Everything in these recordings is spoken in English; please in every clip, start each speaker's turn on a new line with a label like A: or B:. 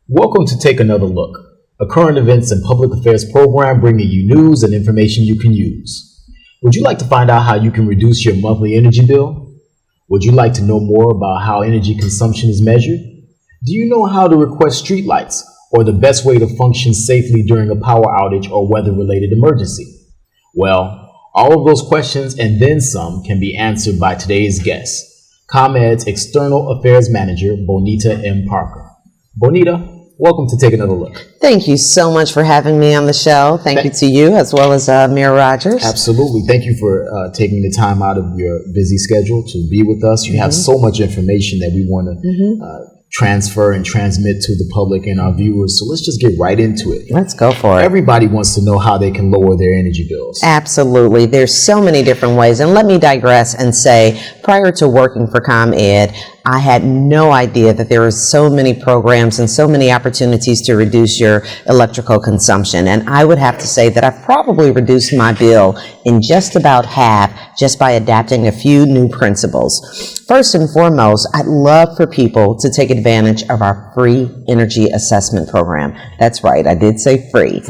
A: Welcome to Take Another Look, a current events and public affairs program bringing you news and information you can use. Would you like to find out how you can reduce your monthly energy bill? Would you like to know more about how energy consumption is measured? Do you know how to request streetlights or the best way to function safely during a power outage or weather-related emergency? Well, all of those questions and then some can be answered by today's guest, ComEd's External Affairs Manager, Bonita M. Parker. Bonita, welcome to Take Another Look.
B: Thank you so much for having me on the show. Thank you to you as well as Mayor Rogers.
A: Absolutely. Thank you for taking the time out of your busy schedule to be with us. You have so much information that we want to transfer and transmit to the public and our viewers. So let's just get right into it.
B: Let's go for it.
A: Everybody wants to know how they can lower their energy bills.
B: Absolutely. There's so many different ways. And let me digress and say, prior to working for ComEd, I had no idea that there were so many programs and so many opportunities to reduce your electrical consumption. And I would have to say that I've probably reduced my bill in just about half just by adapting a few new principles. First and foremost, I'd love for people to take advantage of our free energy assessment program. That's right. I did say free.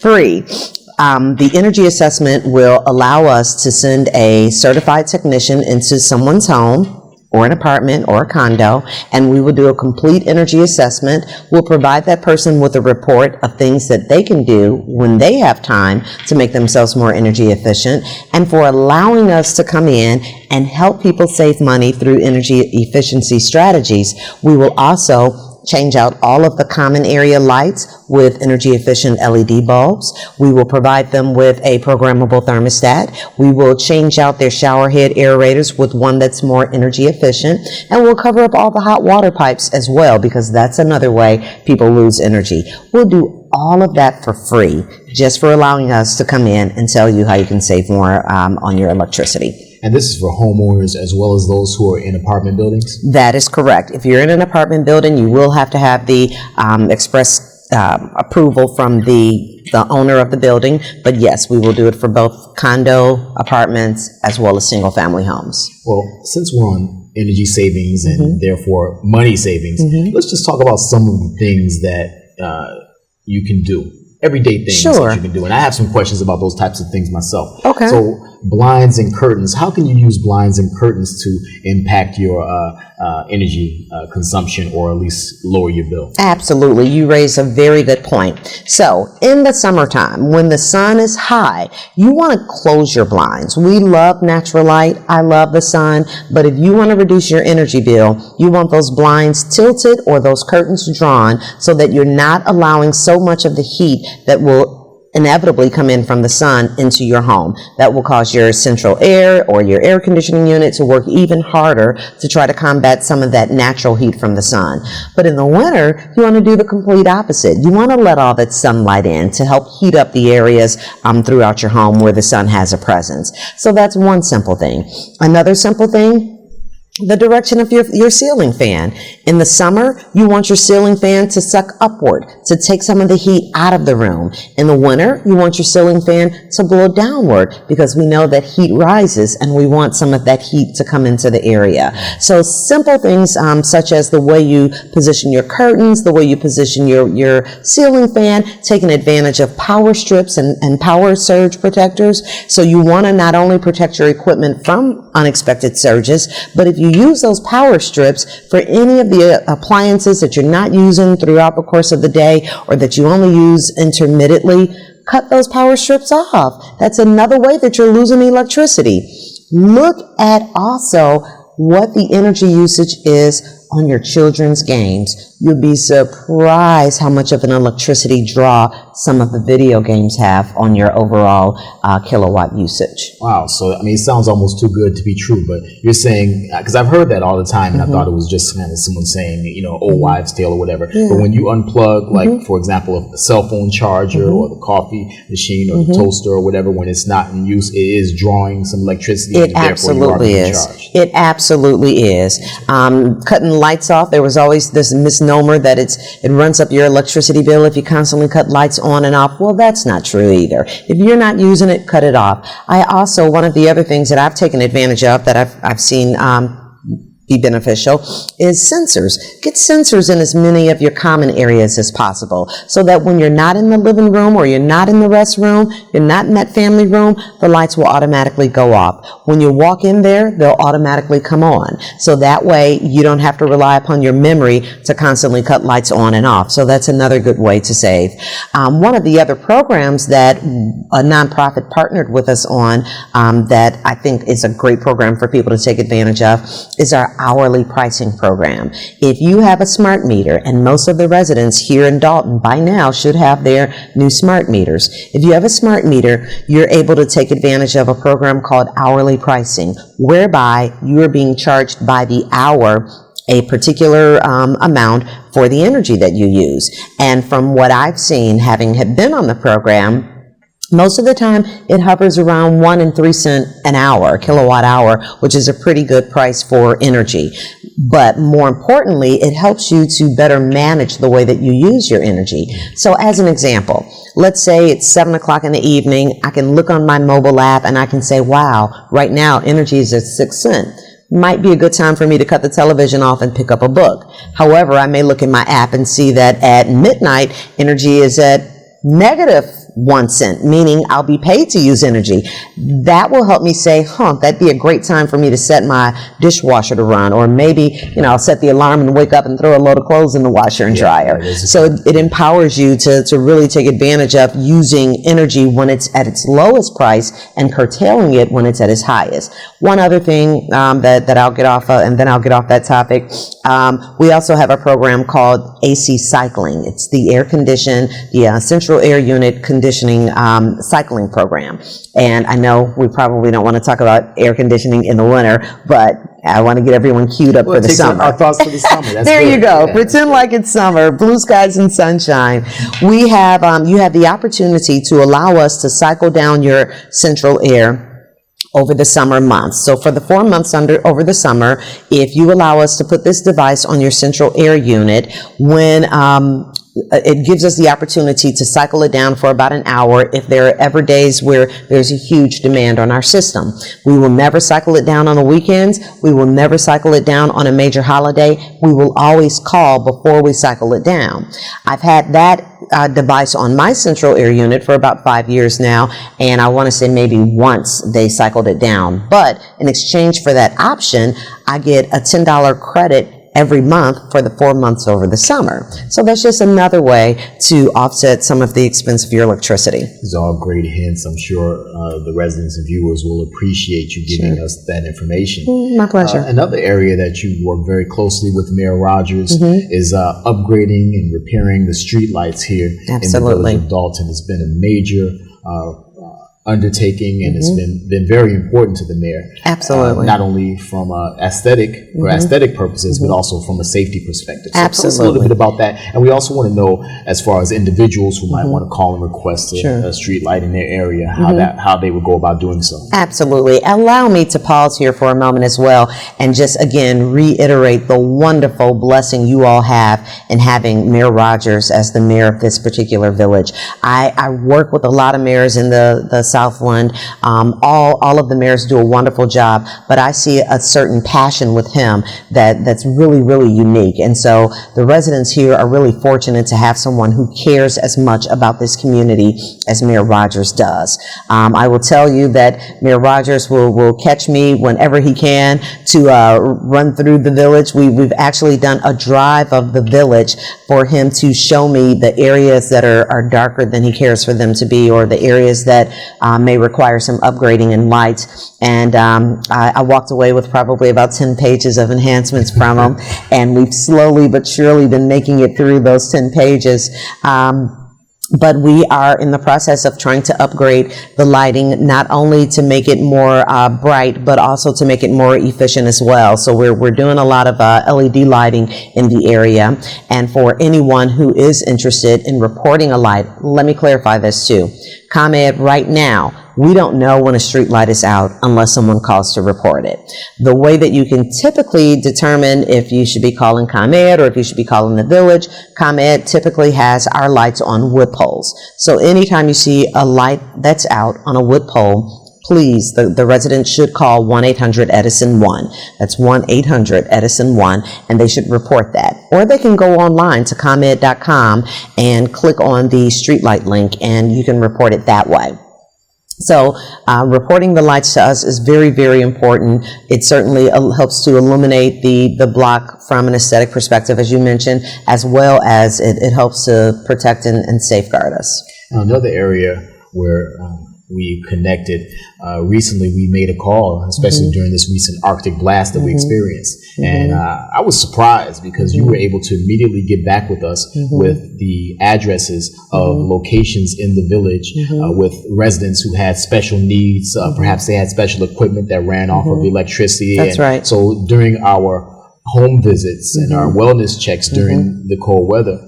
B: Free. The energy assessment will allow us to send a certified technician into someone's home or an apartment or a condo, and we will do a complete energy assessment. We'll provide that person with a report of things that they can do when they have time to make themselves more energy efficient, and for allowing us to come in and help people save money through energy efficiency strategies. We will also change out all of the common area lights with energy efficient LED bulbs. We will provide them with a programmable thermostat. We will change out their shower head aerators with one that's more energy efficient. And we'll cover up all the hot water pipes as well, because that's another way people lose energy. We'll do all of that for free, just for allowing us to come in and tell you how you can save more on your electricity.
A: And this is for homeowners as well as those who are in apartment buildings?
B: That is correct. If you're in an apartment building, you will have to have the express approval from the owner of the building. But yes, we will do it for both condo, apartments, as well as single family homes.
A: Well, since we're on energy savings and therefore money savings, let's just talk about some of the things that you can do. Everyday things that you can do. And I have some questions about those types of things myself.
B: Okay.
A: So blinds and curtains, how can you use blinds and curtains to impact your energy consumption, or at least lower your bill?
B: Absolutely. You raise a very good point. So in the summertime, when the sun is high, you want to close your blinds. We love natural light. I love the sun. But if you want to reduce your energy bill, you want those blinds tilted or those curtains drawn so that you're not allowing so much of the heat that will inevitably come in from the sun into your home. That will cause your central air or your air conditioning unit to work even harder to try to combat some of that natural heat from the sun. But in the winter, you want to do the complete opposite. You want to let all that sunlight in to help heat up the areas throughout your home where the sun has a presence. So that's one simple thing. Another simple thing, the direction of your ceiling fan. In the summer, you want your ceiling fan to suck upward, to take some of the heat out of the room. In the winter, you want your ceiling fan to blow downward, because we know that heat rises and we want some of that heat to come into the area. So simple things such as the way you position your curtains, the way you position your ceiling fan, taking advantage of power strips and power surge protectors. So you want to not only protect your equipment from unexpected surges, but if you use those power strips for any of the appliances that you're not using throughout the course of the day, or that you only use intermittently, cut those power strips off. That's another way that you're losing electricity. Look at also what the energy usage is on your children's games. You'll be surprised how much of an electricity draw some of the video games have on your overall kilowatt usage.
A: Wow. So, I mean, it sounds almost too good to be true, but you're saying, because I've heard that all the time, and I thought it was just kind of someone saying, you know, old wives' tale or whatever.
B: Yeah.
A: But when you unplug, like, for example, a cell phone charger or the coffee machine or the toaster or whatever, when it's not in use, it is drawing some electricity.
B: It absolutely is. It absolutely is. Cutting lights off, there was always this misnomer that it runs up your electricity bill if you constantly cut lights on and off. Well, that's not true either. If you're not using it, cut it off. I also, one of the other things that I've taken advantage of that I've seen be beneficial is sensors. Get sensors in as many of your common areas as possible so that when you're not in the living room or you're not in the restroom, you're not in that family room, the lights will automatically go off. When you walk in there, they'll automatically come on. So that way you don't have to rely upon your memory to constantly cut lights on and off. So that's another good way to save. One of the other programs that a nonprofit partnered with us on that I think is a great program for people to take advantage of is our hourly pricing program. If you have a smart meter, and most of the residents here in Dalton by now should have their new smart meters. If you have a smart meter, you're able to take advantage of a program called hourly pricing, whereby you are being charged by the hour a particular amount for the energy that you use. And from what I've seen, having been on the program, most of the time, it hovers around 1 3 cents an hour, kilowatt hour, which is a pretty good price for energy. But more importantly, it helps you to better manage the way that you use your energy. So as an example, let's say it's 7 o'clock in the evening. I can look on my mobile app and I can say, wow, right now energy is at 6 cents. Might be a good time for me to cut the television off and pick up a book. However, I may look in my app and see that at midnight, energy is at -1 cent, meaning I'll be paid to use energy. That will help me say, that'd be a great time for me to set my dishwasher to run, or maybe, I'll set the alarm and wake up and throw a load of clothes in the washer and dryer. So it empowers you to really take advantage of using energy when it's at its lowest price and curtailing it when it's at its highest. One other thing that I'll get off of, and then I'll get off that topic, we also have a program called AC cycling. It's the the central air unit conditioning cycling program. And I know we probably don't want to talk about air conditioning in the winter, but I want to get everyone queued up for the summer.
A: Our thoughts for the summer. That's
B: there
A: good.
B: you go.
A: Yeah.
B: Pretend like it's summer, blue skies and sunshine. We have, you have the opportunity to allow us to cycle down your central air over the summer months. So for the 4 months over the summer, if you allow us to put this device on your central air unit, when it gives us the opportunity to cycle it down for about an hour if there are ever days where there's a huge demand on our system. We will never cycle it down on the weekends. We will never cycle it down on a major holiday. We will always call before we cycle it down. I've had that device on my central air unit for about 5 years now, and I want to say maybe once they cycled it down. But in exchange for that option, I get a $10 credit every month for the 4 months over the summer. So that's just another way to offset some of the expense of your electricity.
A: These are all great hints. I'm sure the residents and viewers will appreciate you giving us that information.
B: My pleasure.
A: Another area that you work very closely with Mayor Rogers is upgrading and repairing the streetlights here in the village of Dalton. It's been a major undertaking, and it's been very important to the mayor.
B: Absolutely.
A: Not only from aesthetic purposes, but also from a safety perspective. So
B: Absolutely.
A: tell us a little bit about that. And we also want to know, as far as individuals who might want to call and request a street light in their area, how they would go about doing so.
B: Absolutely. Allow me to pause here for a moment as well and just again reiterate the wonderful blessing you all have in having Mayor Rogers as the mayor of this particular village. I work with a lot of mayors in the Southland. All of the mayors do a wonderful job, but I see a certain passion with him that's really, really unique. And so the residents here are really fortunate to have someone who cares as much about this community as Mayor Rogers does. I will tell you that Mayor Rogers will catch me whenever he can to run through the village. We've actually done a drive of the village for him to show me the areas that are darker than he cares for them to be, or the areas that may require some upgrading in lights. And I walked away with probably about 10 pages of enhancements from them. And we've slowly but surely been making it through those 10 pages. But we are in the process of trying to upgrade the lighting, not only to make it more bright, but also to make it more efficient as well. So we're doing a lot of LED lighting in the area. And for anyone who is interested in reporting a light, let me clarify this too. ComEd right now, we don't know when a street light is out unless someone calls to report it. The way that you can typically determine if you should be calling ComEd or if you should be calling the village, ComEd typically has our lights on wood poles. So anytime you see a light that's out on a wood pole, please, the residents should call 1-800-EDISON-1. That's 1-800-EDISON-1, and they should report that. Or they can go online to ComEd.com and click on the streetlight link, and you can report it that way. So reporting the lights to us is very, very important. It certainly helps to illuminate the block from an aesthetic perspective, as you mentioned, as well as it helps to protect and safeguard us.
A: Another area where we connected recently, we made a call, especially during this recent Arctic blast that we experienced. And I was surprised because you were able to immediately get back with us with the addresses of locations in the village with residents who had special needs. Perhaps they had special equipment that ran off of electricity.
B: That's right.
A: So during our home visits and our wellness checks during the cold weather,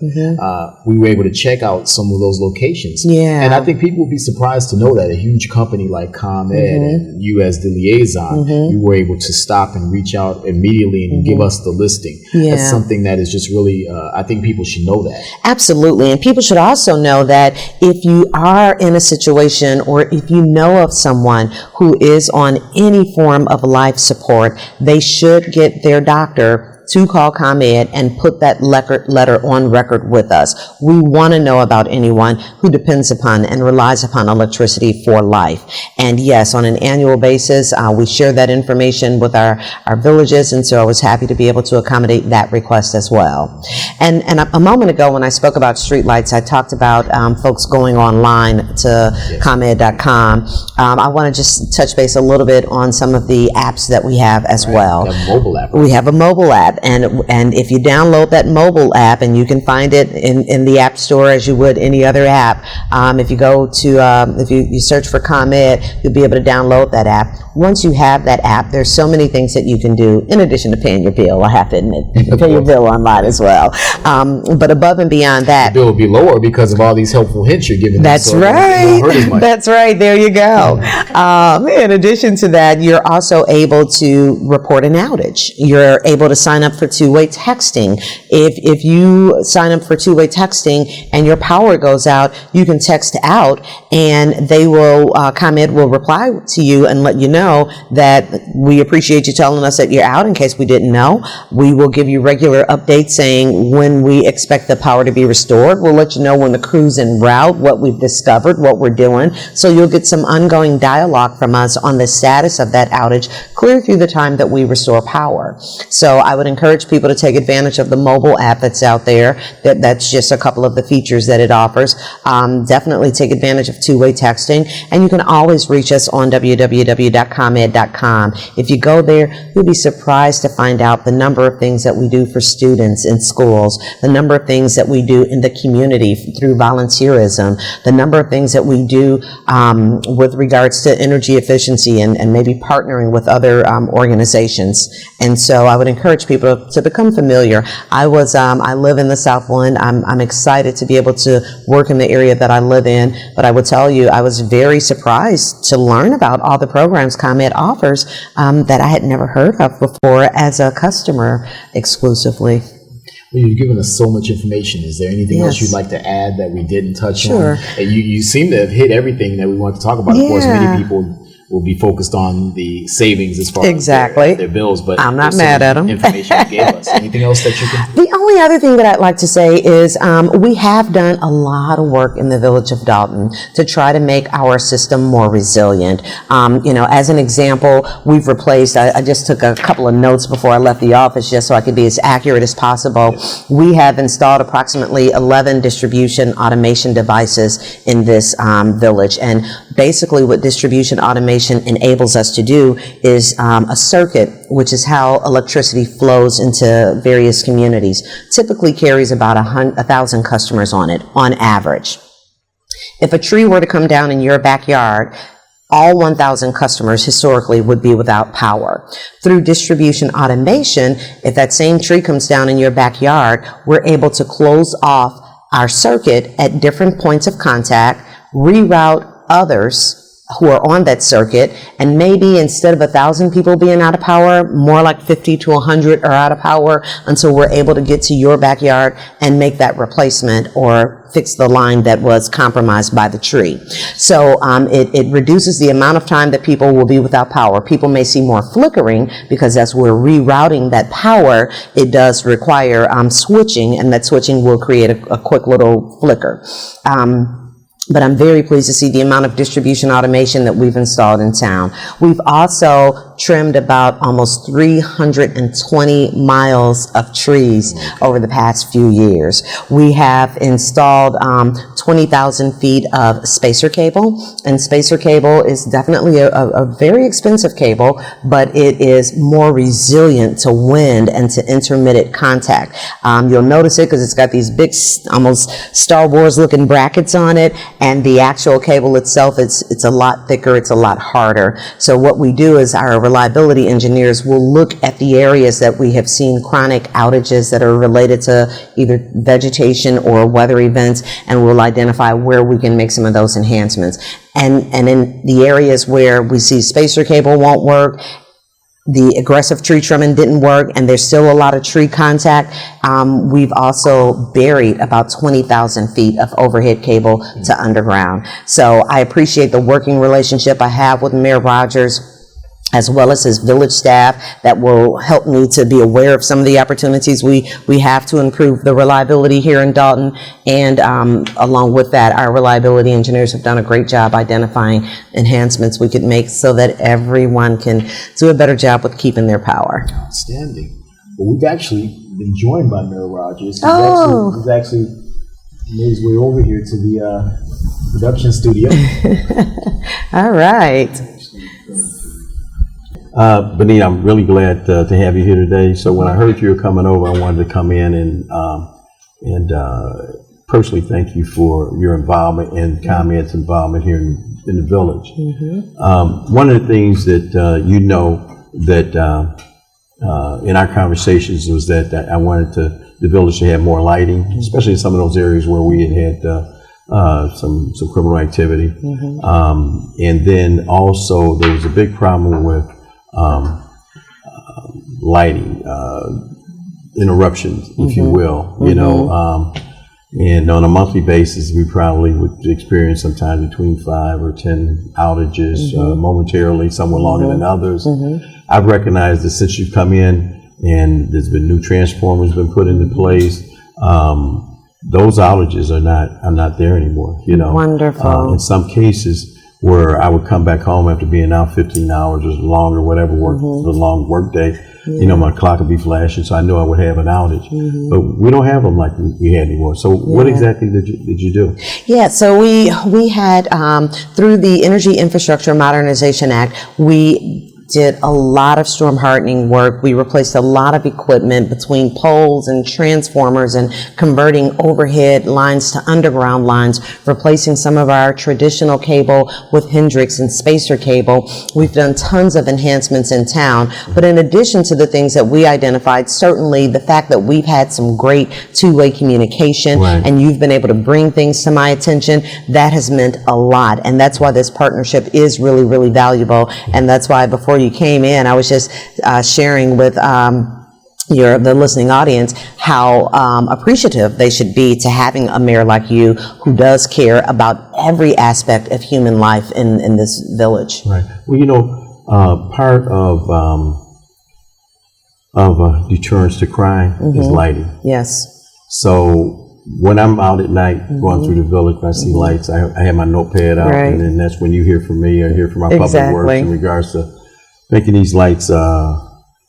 A: we were able to check out some of those locations.
B: Yeah.
A: And I think people would be surprised to know that a huge company like ComEd and you as the liaison, you were able to stop and reach out immediately and give us the listing.
B: Yeah.
A: That's something that is just really, I think people should know that.
B: Absolutely. And people should also know that if you are in a situation or if you know of someone who is on any form of life support, they should get their doctor to call ComEd and put that letter on record with us. We want to know about anyone who depends upon and relies upon electricity for life. And yes, on an annual basis, we share that information with our villages, and so I was happy to be able to accommodate that request as well. And a moment ago when I spoke about streetlights, I talked about folks going online to ComEd.com. I want to just touch base a little bit on some of the apps that we have as well.
A: We have a mobile app.
B: We have a mobile app. And if you download that mobile app, and you can find it in the App Store as you would any other app, if you go to, if you search for ComEd, you'll be able to download that app. Once you have that app, there's so many things that you can do in addition to paying your bill. I have to admit, you can pay your bill online as well. But above and beyond that,
A: the bill will be lower because of all these helpful hints you're giving.
B: That's right. That's right. There you go. In addition to that, you're also able to report an outage. You're able to sign up for two-way texting. If you sign up for two-way texting and your power goes out, you can text out, and they will, ComEd will reply to you and let you know that we appreciate you telling us that you're out. In case we didn't know, we will give you regular updates saying when we expect the power to be restored. We'll let you know when the crew's en route, what we've discovered, what we're doing. So you'll get some ongoing dialogue from us on the status of that outage clear through the time that we restore power. So I would encourage people to take advantage of the mobile app that's out there. That's just a couple of the features that it offers. Definitely take advantage of two-way texting, and you can always reach us on www.comed.com. If you go there, you'll be surprised to find out the number of things that we do for students in schools, the number of things that we do in the community through volunteerism, the number of things that we do with regards to energy efficiency and maybe partnering with other organizations. And so I would encourage people to become familiar. I live in the Southland. I'm excited to be able to work in the area that I live in, but I will tell you, I was very surprised to learn about all the programs ComEd offers that I had never heard of before as a customer exclusively.
A: Well, you've given us so much information. Is there anything else you'd like to add that we didn't touch on? You seem to have hit everything that we want to talk about. Of course, many people will be focused on the savings as far as their bills, but
B: I'm not mad at them.
A: Information you gave us. Anything else that you can?
B: The only other thing that I'd like to say is we have done a lot of work in the village of Dalton to try to make our system more resilient. As an example, we've replaced, I just took a couple of notes before I left the office just so I could be as accurate as possible. We have installed approximately 11 distribution automation devices in this village, and Basically, what distribution automation enables us to do is a circuit, which is how electricity flows into various communities, typically carries about 1,000 customers on it on average. If a tree were to come down in your backyard, all 1,000 customers historically would be without power. Through distribution automation, if that same tree comes down in your backyard, we're able to close off our circuit at different points of contact, reroute others who are on that circuit, and maybe instead of 1,000 people being out of power, more like 50 to 100 are out of power until we're able to get to your backyard and make that replacement or fix the line that was compromised by the tree. So it reduces the amount of time that people will be without power. People may see more flickering because as we're rerouting that power, it does require switching, and that switching will create a quick little flicker. But I'm very pleased to see the amount of distribution automation that we've installed in town. We've also trimmed about almost 320 miles of trees over the past few years. We have installed 20,000 feet of spacer cable, and spacer cable is definitely a very expensive cable, but it is more resilient to wind and to intermittent contact. You'll notice it because it's got these big, almost Star Wars looking brackets on it, and the actual cable itself, it's a lot thicker, it's a lot harder. So what we do is our reliability engineers will look at the areas that we have seen chronic outages that are related to either vegetation or weather events, and we'll identify where we can make some of those enhancements. And in the areas where we see spacer cable won't work, the aggressive tree trimming didn't work, and there's still a lot of tree contact, we've also buried about 20,000 feet of overhead cable to underground. So I appreciate the working relationship I have with Mayor Rogers, as well as his village staff, that will help me to be aware of some of the opportunities we have to improve the reliability here in Dalton. And along with that, our reliability engineers have done a great job identifying enhancements we could make so that everyone can do a better job with keeping their power.
A: Outstanding. Well, we've actually been joined by Mayor Rogers. He's actually made his way over here to the production studio.
B: All right.
C: Bonita, I'm really glad to have you here today. So when I heard you were coming over, I wanted to come in and personally thank you for your involvement and ComEd's involvement here in the village. Mm-hmm. One of the things that that in our conversations was that I wanted the village to have more lighting, especially in some of those areas where we had some criminal activity. Mm-hmm. And then also there was a big problem with lighting interruptions, if you will, you know, and on a monthly basis, we probably would experience sometimes between 5 or 10 outages momentarily, some were longer than others. I've recognized that since you've come in and there's been new transformers been put into place, those outages are not there anymore, you know.
B: Wonderful.
C: In some cases, where I would come back home after being out 15 hours or longer, whatever work, the long work day, you know, my clock would be flashing, so I knew I would have an outage. But we don't have them like we had anymore. So what exactly did you do?
B: Yeah, so we had, through the Energy Infrastructure Modernization Act, we did a lot of storm hardening work. We replaced a lot of equipment between poles and transformers and converting overhead lines to underground lines, replacing some of our traditional cable with Hendrix and spacer cable. We've done tons of enhancements in town. But in addition to the things that we identified, certainly the fact that we've had some great two-way communication and you've been able to bring things to my attention, that has meant a lot. And that's why this partnership is really, really valuable. And that's why before you came in, I was just sharing with the listening audience how appreciative they should be to having a mayor like you who does care about every aspect of human life in this village.
C: Right. Well, you know, part of deterrence to crime is lighting.
B: Yes.
C: So when I'm out at night going through the village and I see lights, I have my notepad out, and then that's when you hear from me or hear from our public works in regards to making these lights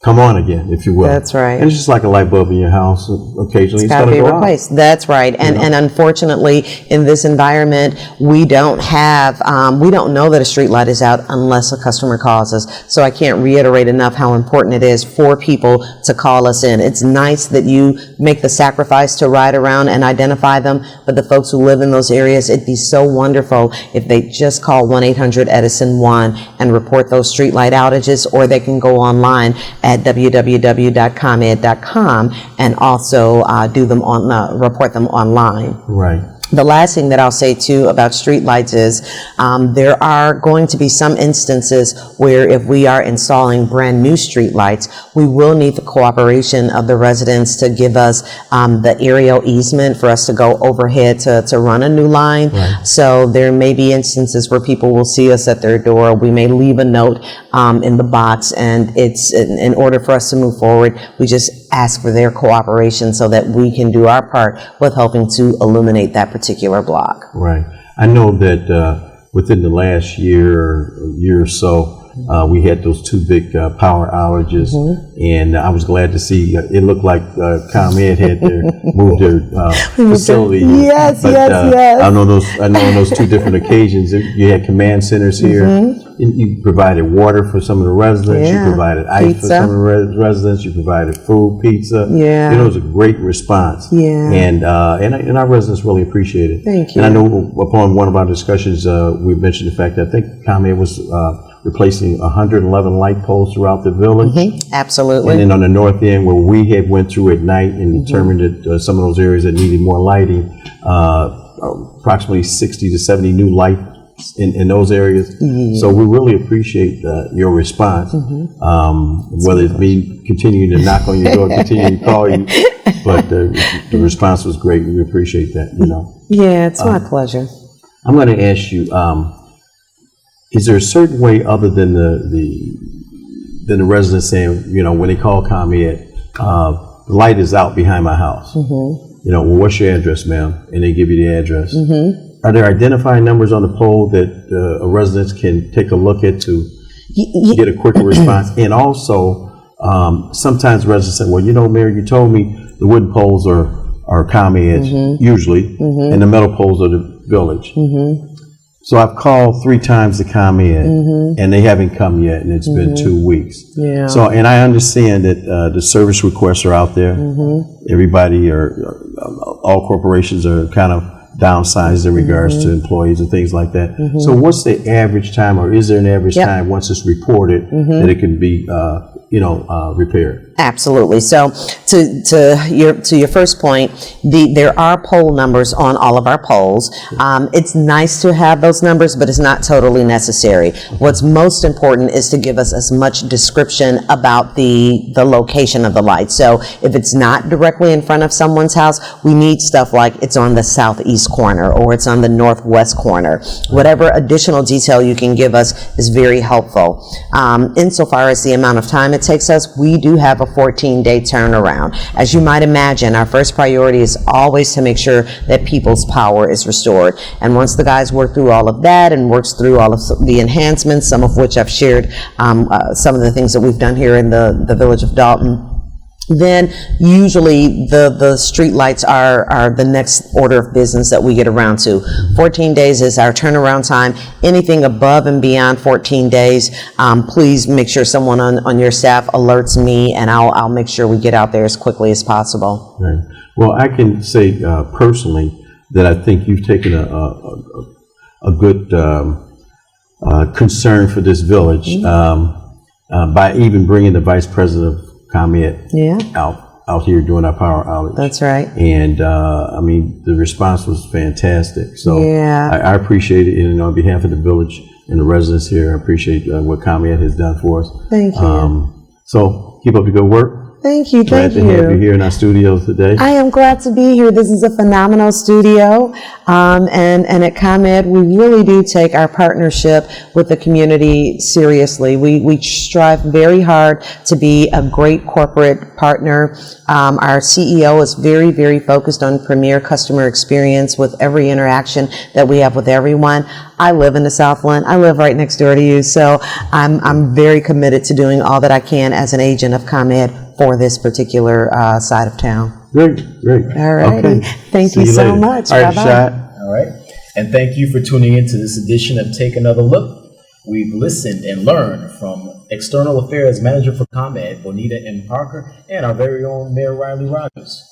C: come on again, if you will.
B: That's right.
C: And it's just like a light bulb in your house. Occasionally, it's
B: got to
C: going to
B: be
C: go
B: replaced. That's right. And unfortunately, in this environment, we don't know that a street light is out unless a customer calls us. So I can't reiterate enough how important it is for people to call us in. It's nice that you make the sacrifice to ride around and identify them, but the folks who live in those areas, it'd be so wonderful if they just call 1-800-EDISON-1 and report those street light outages, or they can go online at www.comed.com and also report them online.
C: Right.
B: The last thing that I'll say too about streetlights is there are going to be some instances where if we are installing brand new streetlights, we will need the cooperation of the residents to give us the aerial easement for us to go overhead to run a new line.
C: Right.
B: So there may be instances where people will see us at their door. We may leave a note in the box, and it's in order for us to move forward, we just ask for their cooperation so that we can do our part with helping to illuminate that particular block.
C: Right. I know that within the last year or so, we had those two big power outages, and I was glad to see it looked like ComEd had moved their facility.
B: Yes.
C: I know on those two different occasions, you had command centers here. You provided water for some of the residents.
B: Yeah.
C: You provided ice for some of the residents. You provided food, pizza.
B: Yeah.
C: It was a great response.
B: Yeah.
C: And our residents really appreciate it.
B: Thank you.
C: And I know upon one of our discussions, we mentioned the fact that I think ComEd was replacing 111 light poles throughout the village.
B: Absolutely.
C: And then on the north end, where we had went through at night and determined that some of those areas that needed more lighting, approximately 60 to 70 new lights in those areas. So we really appreciate your response, whether it's me continuing to knock on your door, continuing to call you, but the response was great. We appreciate that,
B: Yeah, it's my pleasure.
C: I'm going to ask you, is there a certain way other than the residents saying, when they call ComEd, the light is out behind my house. Well, what's your address, ma'am? And they give you the address. Are there identifying numbers on the pole that residents can take a look at to get a quicker response? And also, sometimes residents say, well, Mayor, you told me the wooden poles are ComEd usually, and the metal poles are the village. So I've called 3 times to ComEd, and they haven't come yet, and it's been 2 weeks.
B: Yeah.
C: So, and I understand that the service requests are out there. Everybody all corporations are kind of downsized in regards to employees and things like that. So what's the average time, or is there an average time once it's reported that it can be repaired?
B: Absolutely. So to your first point, there are pole numbers on all of our poles. It's nice to have those numbers, but it's not totally necessary. What's most important is to give us as much description about the location of the light. So if it's not directly in front of someone's house, we need stuff like it's on the southeast corner or it's on the northwest corner. Whatever additional detail you can give us is very helpful. Insofar as the amount of time it takes us, we do have a 14-day turnaround. As you might imagine, our first priority is always to make sure that people's power is restored. And once the guys work through all of that and works through all of the enhancements, some of which I've shared, some of the things that we've done here in the village of Dalton, then usually the street lights are the next order of business that we get around to. 14 days is our turnaround time. Anything above and beyond 14 days, please make sure someone on your staff alerts me, and I'll make sure we get out there as quickly as possible.
C: Right. Well, I can say personally that I think you've taken a good concern for this village by even bringing the vice president of ComEd out here doing our power outage.
B: That's right.
C: And I mean, the response was fantastic. So
B: yeah.
C: I appreciate it. And on behalf of the village and the residents here, I appreciate what ComEd has done for us.
B: Thank you.
C: So keep up the good work.
B: Thank you.
C: Glad
B: Thank
C: to have you
B: you.
C: here in our studios today.
B: I am glad to be here. This is a phenomenal studio. And at ComEd, we really do take our partnership with the community seriously. We strive very hard to be a great corporate partner. Our CEO is very, very focused on premier customer experience with every interaction that we have with everyone. I live in the Southland. I live right next door to you. So I'm very committed to doing all that I can as an agent of ComEd for this particular side of town.
C: Great.
B: All right.
C: Okay.
B: Thank
C: See
B: you so
C: later.
B: much.
C: All right,
B: Bye-bye.
C: Shad.
A: All right. And thank you for tuning in to this edition of Take Another Look. We've listened and learned from External Affairs Manager for ComEd, Bonita M. Parker, and our very own Mayor Riley Rogers.